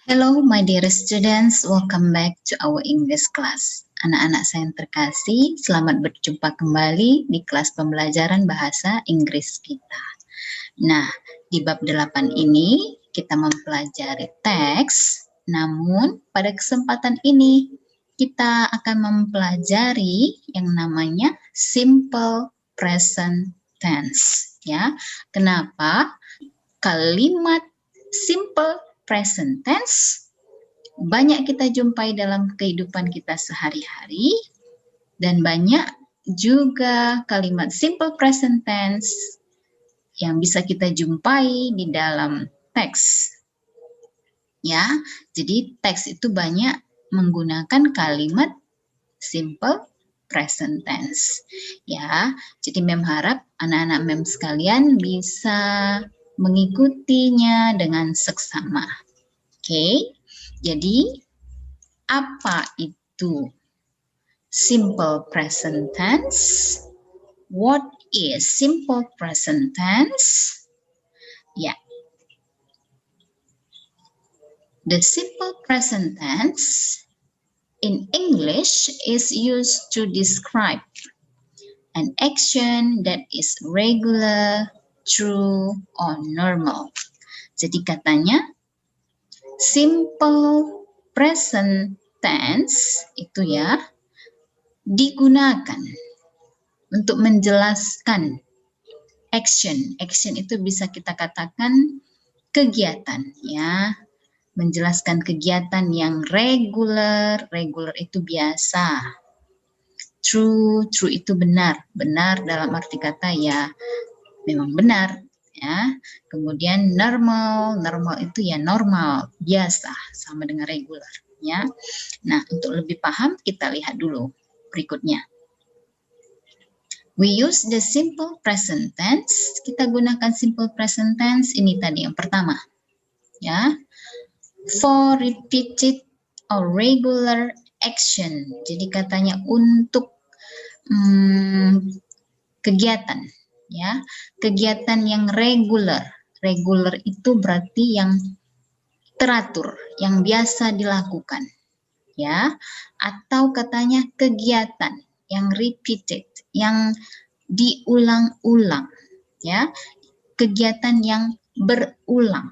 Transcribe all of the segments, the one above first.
Hello, my dear students. Welcome back to our English class. Anak-anak saya yang terkasih, selamat berjumpa kembali di kelas pembelajaran bahasa Inggris kita. Nah, di bab 8 ini kita mempelajari teks, namun pada kesempatan ini kita akan mempelajari yang namanya simple present tense. Ya, kenapa? Kalimat simple present tense banyak kita jumpai dalam kehidupan kita sehari-hari, dan banyak juga kalimat simple present tense yang bisa kita jumpai di dalam teks. Ya, jadi teks itu banyak menggunakan kalimat simple present tense. Ya, jadi Mem harap anak-anak Mem sekalian bisa mengikutinya dengan seksama. Oke, jadi apa itu simple present tense? What is simple present tense? Ya, the simple present tense in English is used to describe an action that is regular, true, or normal. Jadi katanya simple present tense itu ya digunakan untuk menjelaskan action. Action itu bisa kita katakan kegiatan ya. Menjelaskan kegiatan yang regular. Regular itu biasa. True, true itu benar. Benar dalam arti kata ya memang benar. Ya, kemudian normal, normal itu ya normal, biasa, sama dengan regular. Ya, nah untuk lebih paham kita lihat dulu berikutnya. We use the simple present tense. Kita gunakan simple present tense ini tadi yang pertama, ya, for repeated or regular action. Jadi katanya untuk kegiatan. Ya, kegiatan yang regular. Regular itu berarti yang teratur, yang biasa dilakukan. Ya, atau katanya kegiatan yang repeated, yang diulang-ulang. Ya, kegiatan yang berulang.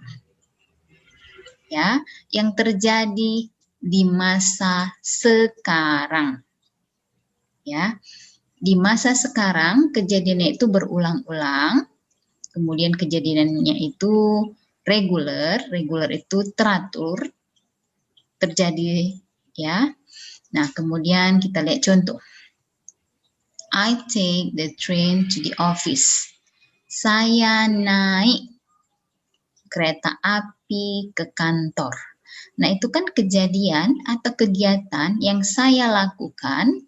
Ya, yang terjadi di masa sekarang. Ya. Di masa sekarang kejadiannya itu berulang-ulang, kemudian kejadiannya itu regular, regular itu teratur, terjadi ya. Nah, kemudian kita lihat contoh. I take the train to the office. Saya naik kereta api ke kantor. Nah, itu kan kejadian atau kegiatan yang saya lakukan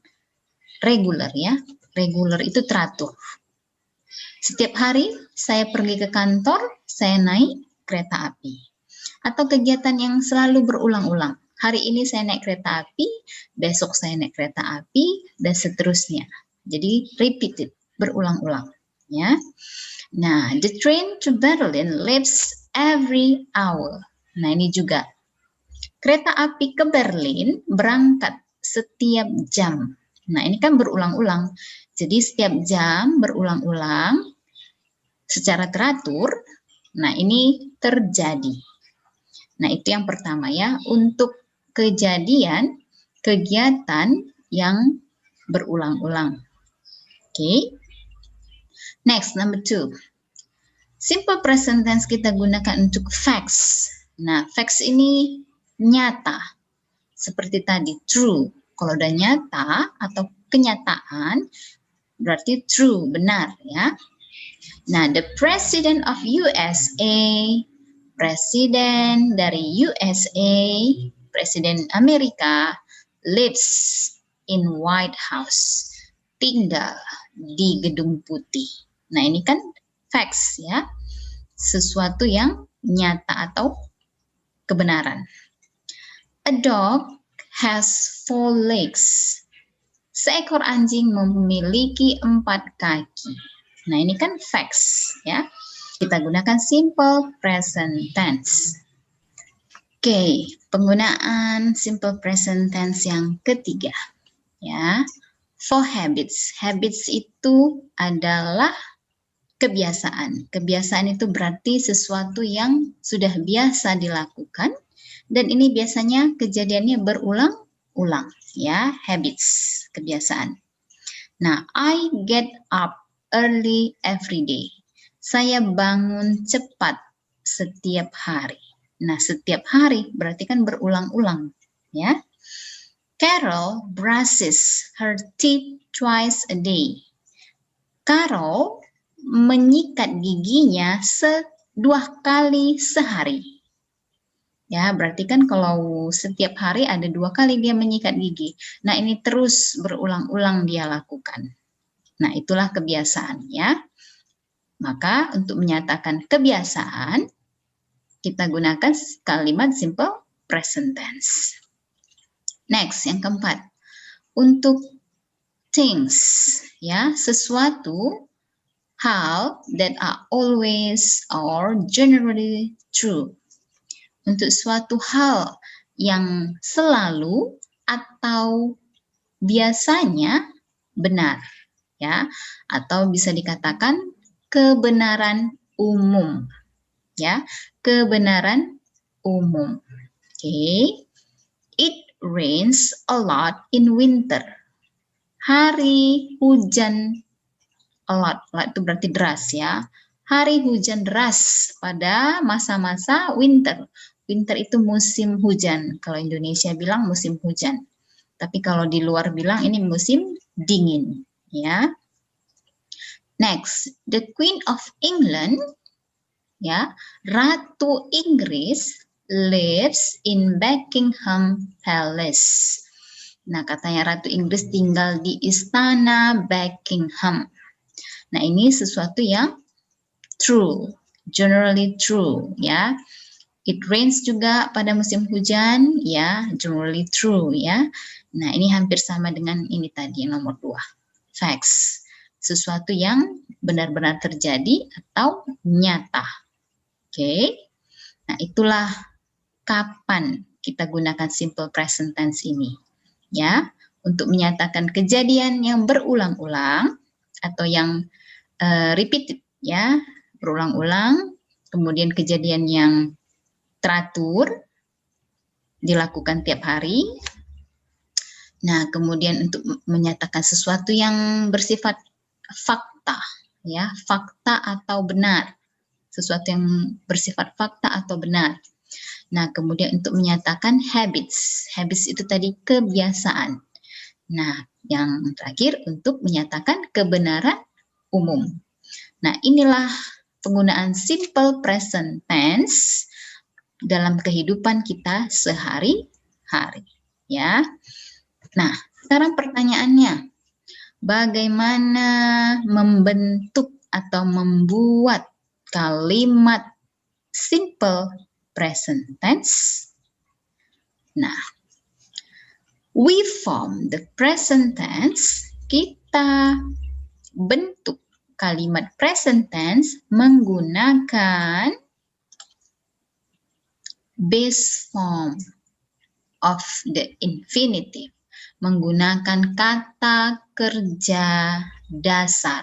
regular ya, regular itu teratur. Setiap hari saya pergi ke kantor, saya naik kereta api. Atau kegiatan yang selalu berulang-ulang. Hari ini saya naik kereta api, besok saya naik kereta api, dan seterusnya. Jadi repeated, berulang-ulang. Ya. Nah, the train to Berlin leaves every hour. Nah, ini juga. Kereta api ke Berlin berangkat setiap jam. Nah, ini kan berulang-ulang. Jadi setiap jam berulang-ulang secara teratur. Nah, ini terjadi. Nah, itu yang pertama ya. Untuk kejadian, kegiatan yang berulang-ulang. Oke. Next, number 2. Simple present tense kita gunakan untuk facts. Nah, facts ini nyata. Seperti tadi, true. Kalau udah nyata atau kenyataan, berarti true, benar ya. Nah, the president of USA, presiden dari USA, presiden Amerika, lives in White House, tinggal di Gedung Putih. Nah, ini kan facts ya, sesuatu yang nyata atau kebenaran. A dog has 4 legs. Seekor anjing memiliki 4 kaki. Nah, ini kan facts ya. Kita gunakan simple present tense. Oke, penggunaan simple present tense yang ketiga. Ya, for habits. Habits itu adalah kebiasaan. Kebiasaan itu berarti sesuatu yang sudah biasa dilakukan dan ini biasanya kejadiannya berulang-ulang, ya, habits, kebiasaan. Nah, I get up early every day. Saya bangun cepat setiap hari. Nah, setiap hari berarti kan berulang-ulang, ya. Carol brushes her teeth twice a day. Carol menyikat giginya 2 kali sehari. Ya, berarti kan kalau setiap hari ada 2 kali dia menyikat gigi. Nah, ini terus berulang-ulang dia lakukan. Nah, itulah kebiasaan ya. Maka untuk menyatakan kebiasaan, kita gunakan kalimat simple present tense. Next, yang keempat. Untuk things, ya, sesuatu, hal that are always or generally true. Untuk suatu hal yang selalu atau biasanya benar, ya, atau bisa dikatakan kebenaran umum, ya, kebenaran umum. Oke. It rains a lot in winter. Hari hujan a lot itu berarti deras ya. Hari hujan deras pada masa-masa winter. Winter itu musim hujan. Kalau Indonesia bilang musim hujan. Tapi kalau di luar bilang ini musim dingin, ya. Next, the Queen of England, ya, Ratu Inggris lives in Buckingham Palace. Nah, katanya Ratu Inggris tinggal di istana Buckingham. Nah, ini sesuatu yang true, generally true, ya. It rains juga pada musim hujan, ya, generally true, ya. Nah, ini hampir sama dengan ini tadi, nomor 2. Facts, sesuatu yang benar-benar terjadi atau nyata. Oke. Nah, itulah kapan kita gunakan simple present tense ini. Ya, untuk menyatakan kejadian yang berulang-ulang atau yang repeated, ya, berulang-ulang, kemudian kejadian yang teratur dilakukan tiap hari. Nah, kemudian untuk menyatakan sesuatu yang bersifat fakta, ya, fakta atau benar, sesuatu yang bersifat fakta atau benar. Nah, kemudian untuk menyatakan habits, habits itu tadi kebiasaan. Nah, yang terakhir untuk menyatakan kebenaran umum. Nah, inilah penggunaan simple present tense dalam kehidupan kita sehari-hari, ya. Nah, sekarang pertanyaannya, bagaimana membentuk atau membuat kalimat simple present tense? Nah, we form the present tense, kita bentuk kalimat present tense menggunakan base form of the infinitive, menggunakan kata kerja dasar.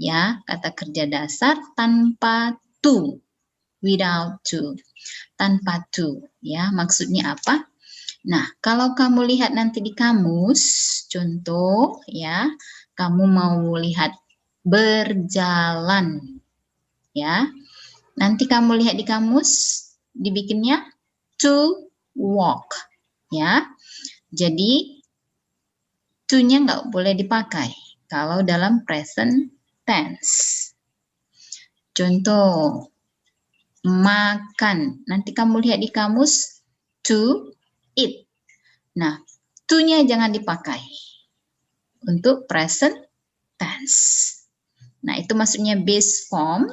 Ya, kata kerja dasar tanpa to, without to, tanpa to, ya. Maksudnya apa? Nah, kalau kamu lihat nanti di kamus, contoh ya, kamu mau lihat berjalan, ya. Nanti kamu lihat di kamus, dibikinnya to walk, ya. Jadi, to-nya nggak boleh dipakai kalau dalam present tense. Contoh, makan. Nanti kamu lihat di kamus, to eat. Nah, to-nya jangan dipakai untuk present tense. Nah, itu maksudnya base form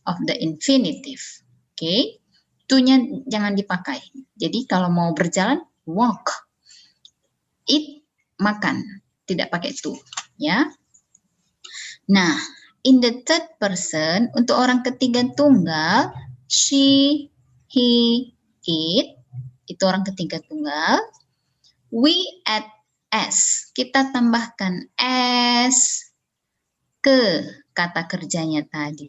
of the infinitive. Oke, to-nya jangan dipakai. Jadi kalau mau berjalan, walk. Eat, makan. Tidak pakai to, ya. Nah, in the third person, untuk orang ketiga tunggal, she, he, it, itu orang ketiga tunggal. We add s, kita tambahkan s ke kata kerjanya tadi.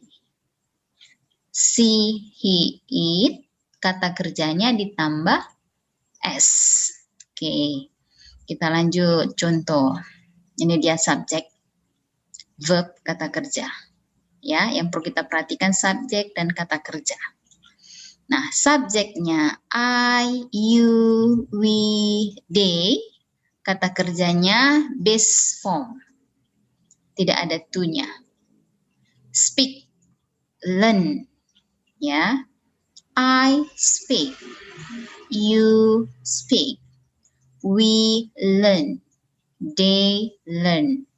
She, he, it, kata kerjanya ditambah s. Oke, kita lanjut contoh. Ini dia subjek, verb, kata kerja. Ya, yang perlu kita perhatikan subjek dan kata kerja. Nah, subjeknya I, you, we, they, kata kerjanya base form. Tidak ada to-nya. Speak, learn, ya. I speak, you speak, we learn, they learn.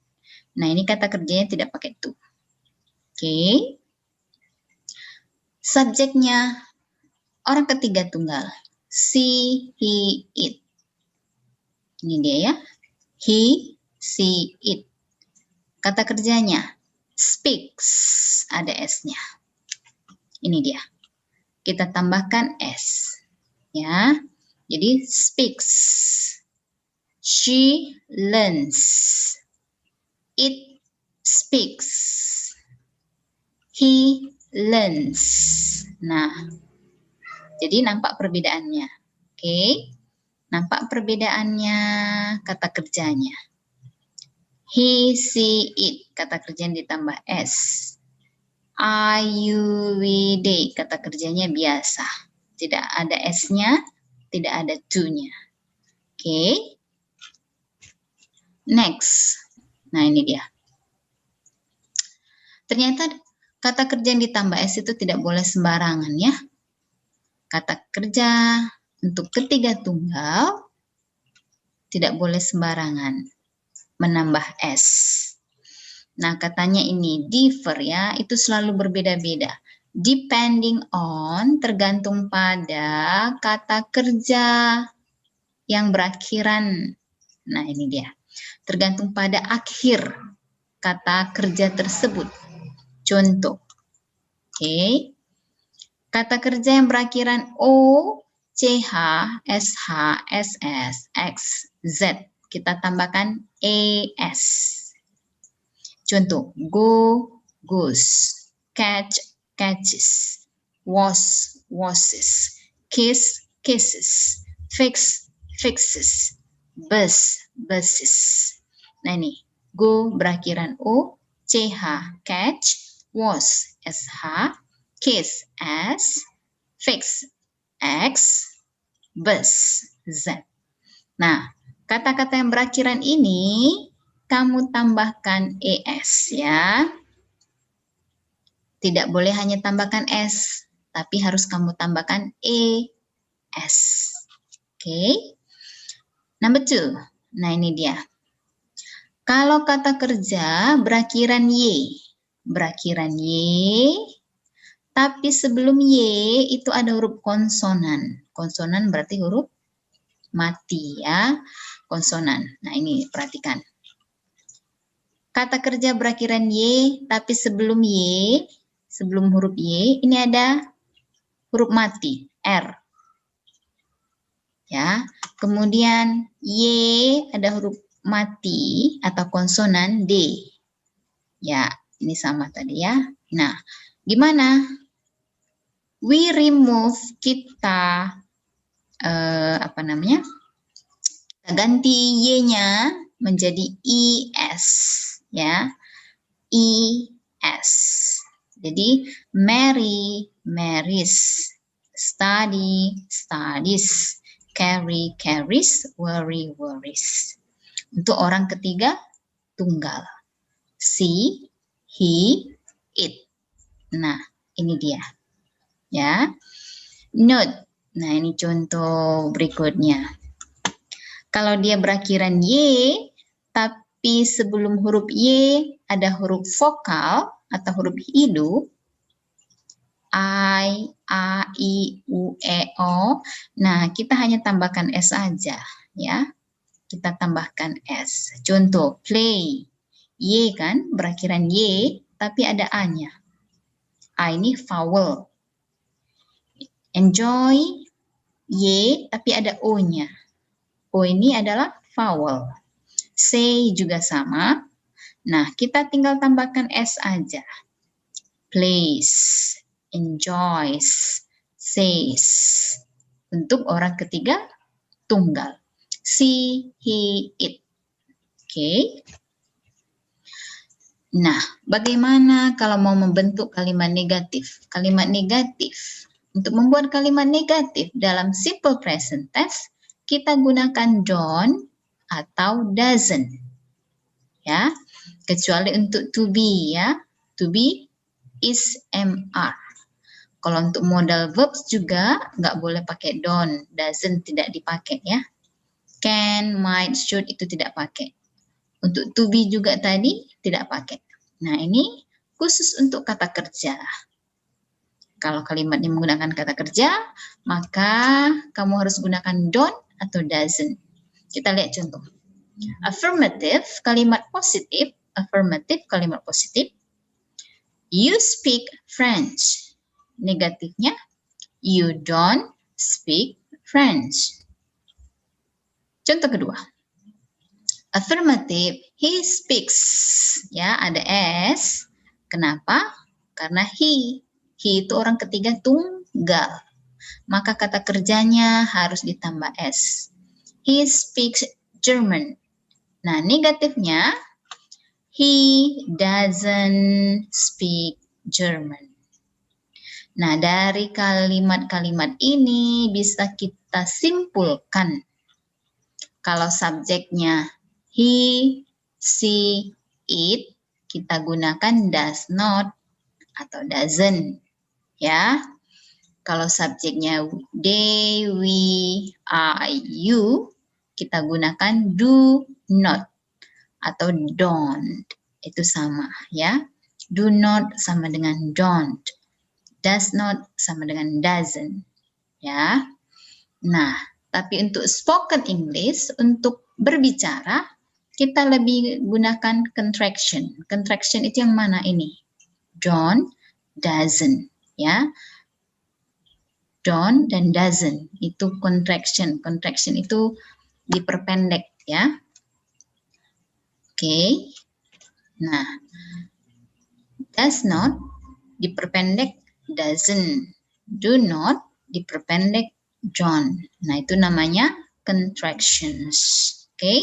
Nah, ini kata kerjanya tidak pakai to. Oke. Subjeknya orang ketiga tunggal. She, he, it. Ini dia ya. He, she, it. Kata kerjanya speaks, ada s-nya. Ini dia. Kita tambahkan s. Ya. Jadi speaks. She learns. It speaks. He learns. Nah, jadi nampak perbedaannya. Oke. Nampak perbedaannya kata kerjanya. He, she, it, kata kerjanya ditambah s. I, you, we, they, kata kerjanya biasa. Tidak ada s-nya, tidak ada to-nya. Oke. Next. Nah, ini dia. Ternyata kata kerja yang ditambah s itu tidak boleh sembarangan ya. Kata kerja untuk ketiga tunggal tidak boleh sembarangan menambah s. Nah, katanya ini differ ya, itu selalu berbeda-beda. Depending on, tergantung pada kata kerja yang berakhiran. Nah, ini dia. Tergantung pada akhir kata kerja tersebut. Contoh. Oke. Kata kerja yang berakhiran o, ch, sh, ss, x, z. Kita tambahkan es. Contoh, go, goes, catch, catches, was, washes, kiss, kisses, fix, fixes, bus, buses. Nah ini, go berakhiran o, ch, catch, was, sh, kiss, s, fix, x, bus, z. Nah, kata-kata yang berakhiran ini kamu tambahkan es ya. Tidak boleh hanya tambahkan s, tapi harus kamu tambahkan es. Oke. Number 2. Nah, ini dia. Kalau kata kerja berakhiran y, tapi sebelum y itu ada huruf konsonan. Konsonan berarti huruf mati ya, konsonan. Nah, ini perhatikan. Kata kerja berakhiran y, tapi sebelum y, sebelum huruf y, ini ada huruf mati, r. Ya, kemudian y ada huruf mati atau konsonan d. Ya, ini sama tadi ya. Nah, gimana? We remove, kita ganti y-nya menjadi es ya. Es. Jadi marry, marries, study, studies, carry, carries, worry, worries. Untuk orang ketiga tunggal. She, he, it. Nah, ini dia. Ya. Note. Nah, ini contoh berikutnya. Kalau dia berakhiran y, tapi sebelum huruf y ada huruf vokal atau huruf hidup, I, A, I, U, E, O. Nah, kita hanya tambahkan S saja, ya. Kita tambahkan S. Contoh, play. Y kan, berakhiran Y, tapi ada A-nya. A ini vowel. Enjoy, Y tapi ada O-nya. O ini adalah vowel. Say juga sama. Nah, kita tinggal tambahkan S aja. Plays, enjoys, says. Untuk orang ketiga, tunggal. She, he, it. Oke. Nah, bagaimana kalau mau membentuk kalimat negatif? Kalimat negatif. Untuk membuat kalimat negatif dalam simple present tense, kita gunakan don't atau doesn't. Ya, kecuali untuk to be ya. To be is MR. Kalau untuk modal verbs juga nggak boleh pakai don't, doesn't tidak dipakai ya. Can, might, should itu tidak pakai. Untuk to be juga tadi tidak pakai. Nah ini khusus untuk kata kerja. Kalau kalimatnya menggunakan kata kerja, maka kamu harus gunakan don't atau doesn't. Kita lihat contoh. Affirmative, kalimat positif. Affirmative, kalimat positif. You speak French. Negatifnya, you don't speak French. Contoh kedua. Affirmative, he speaks. Ya, ada S. Kenapa? Karena he. He itu orang ketiga tunggal. Maka kata kerjanya harus ditambah S. He speaks German. Nah, negatifnya, he doesn't speak German. Nah, dari kalimat-kalimat ini bisa kita simpulkan. Kalau subjeknya he, she, it, kita gunakan does not atau doesn't. Ya. Kalau subjeknya they, we, I, you, kita gunakan do not atau don't. Itu sama ya. Do not sama dengan don't. Does not sama dengan doesn't. Ya. Nah, tapi untuk spoken English, untuk berbicara, kita lebih gunakan contraction. Contraction itu yang mana ini? Don't, doesn't. Ya. Don't dan doesn't. Itu contraction. Contraction itu diperpendek ya. Oke. Nah, does not diperpendek doesn't. Do not diperpendek don't. Nah, itu namanya contractions. Oke.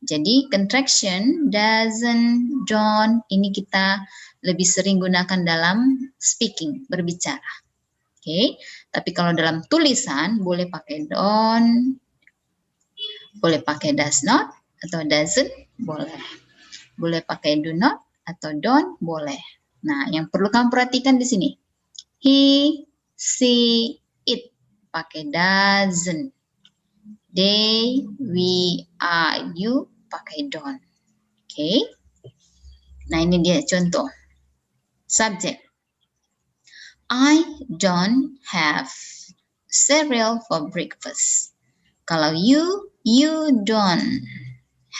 Jadi contraction doesn't, don't ini kita lebih sering gunakan dalam speaking, berbicara. Oke. Tapi kalau dalam tulisan boleh pakai don't, boleh pakai does not atau doesn't, boleh. Boleh pakai do not atau don't, boleh. Nah, yang perlu kamu perhatikan di sini. He, she, it pakai doesn't. They, we, are, you pakai don't. Oke. Nah, ini dia contoh. Subject. I don't have cereal for breakfast. Kalau you don't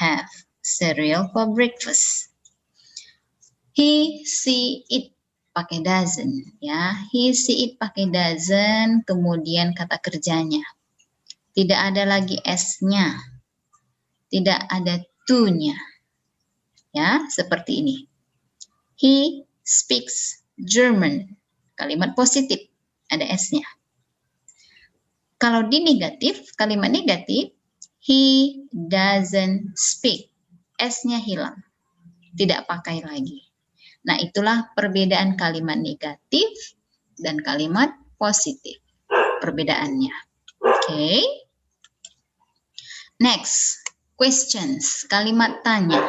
have cereal for breakfast. He, she, it pakai doesn't ya. He, she, it pakai doesn't, kemudian kata kerjanya. Tidak ada lagi S-nya. Tidak ada to-nya. Ya, seperti ini. He speaks German. Kalimat positif, ada S-nya. Kalau di negatif, kalimat negatif, he doesn't speak. S-nya hilang. Tidak pakai lagi. Nah, itulah perbedaan kalimat negatif dan kalimat positif. Perbedaannya. Oke. Next, questions. Kalimat tanya.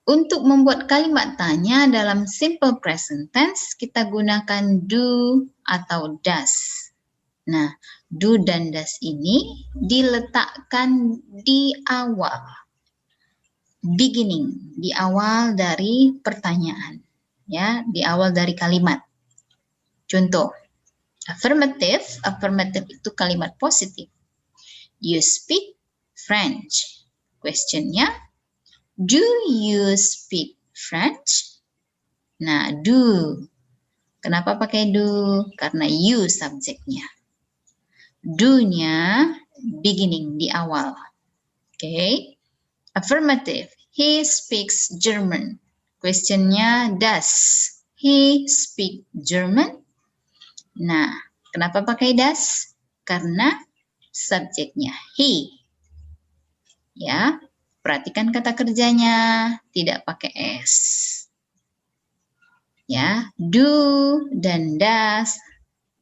Untuk membuat kalimat tanya dalam simple present tense, kita gunakan do atau does. Nah, do dan does ini diletakkan di awal. Beginning, di awal dari pertanyaan. Ya, di awal dari kalimat. Contoh, affirmative. Affirmative itu kalimat positif. You speak French. Questionnya, do you speak French? Nah, do. Kenapa pakai do? Karena you subjeknya. Do-nya beginning, di awal. Okay. Affirmative. He speaks German. Questionnya, does he speak German? Nah, kenapa pakai does? Karena subjeknya he. Ya, perhatikan kata kerjanya, tidak pakai s. Ya, do dan does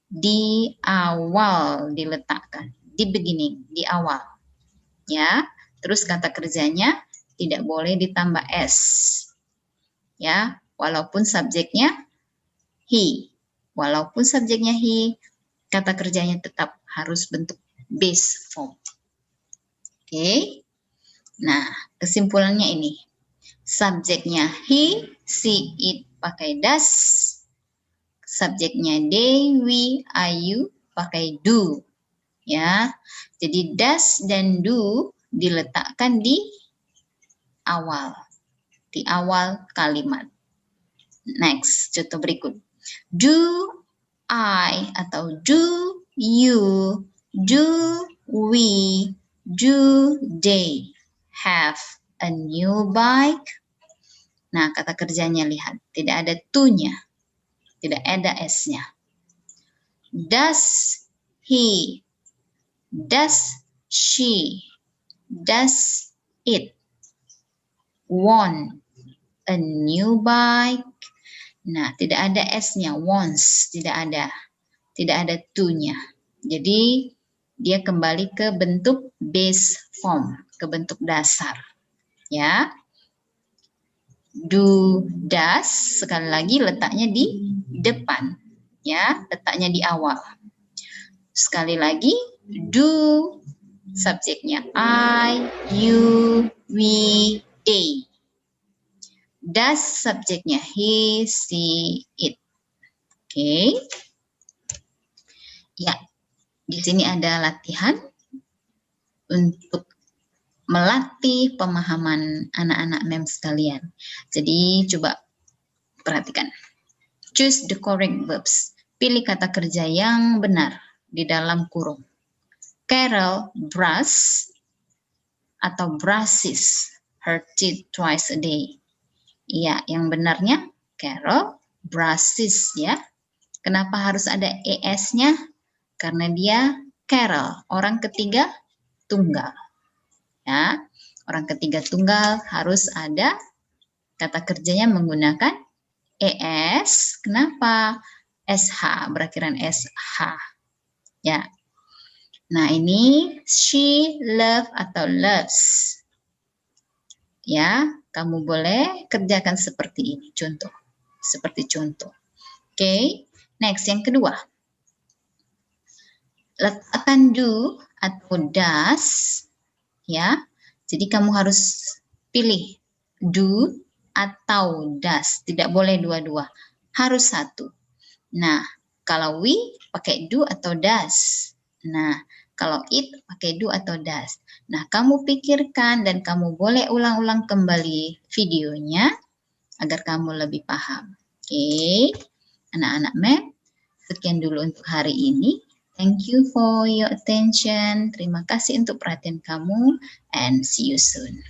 di awal diletakkan, di beginning, di awal. Ya, terus kata kerjanya tidak boleh ditambah s. Ya, walaupun subjeknya he. Walaupun subjeknya he, kata kerjanya tetap harus bentuk base form. Oke. Nah, kesimpulannya ini. Subjeknya he, she, it pakai does. Subjeknya they, we, I, you pakai do. Ya. Jadi does dan do diletakkan di awal. Di awal kalimat. Next, contoh berikut. Do I atau do you, do we, do they have a new bike? Nah, kata kerjanya lihat, tidak ada to-nya, tidak ada s-nya. Does he, does she, does it want a new bike? Nah, tidak ada s-nya, wants, tidak ada to-nya. Jadi, dia kembali ke bentuk base form, ke bentuk dasar. Ya. Do, does, sekali lagi letaknya di depan. Ya, letaknya di awal. Sekali lagi, do, subjeknya I, you, we, they. Does subjeknya he, she, it. Oke. Ya, di sini ada latihan untuk melatih pemahaman anak-anak MEM sekalian. Jadi coba perhatikan. Choose the correct verbs. Pilih kata kerja yang benar di dalam kurung. Carol brush atau brushes her teeth twice a day. Iya, yang benarnya Carol brushes ya. Kenapa harus ada es-nya? Karena dia Carol, orang ketiga tunggal. Ya, orang ketiga tunggal harus ada kata kerjanya menggunakan es. Kenapa? SH, berakhiran SH. Ya. Nah, ini she, love atau loves. Ya, kamu boleh kerjakan seperti ini, contoh. Seperti contoh. Oke, next yang kedua. Letakkan do atau does, ya. Jadi kamu harus pilih do atau does, tidak boleh dua-dua, harus satu. Nah, kalau we pakai do atau does. Nah, kalau it pakai do atau does. Nah, kamu pikirkan dan kamu boleh ulang-ulang kembali videonya agar kamu lebih paham. Oke, anak-anak MEM, sekian dulu untuk hari ini. Thank you for your attention. Terima kasih untuk perhatian kamu and see you soon.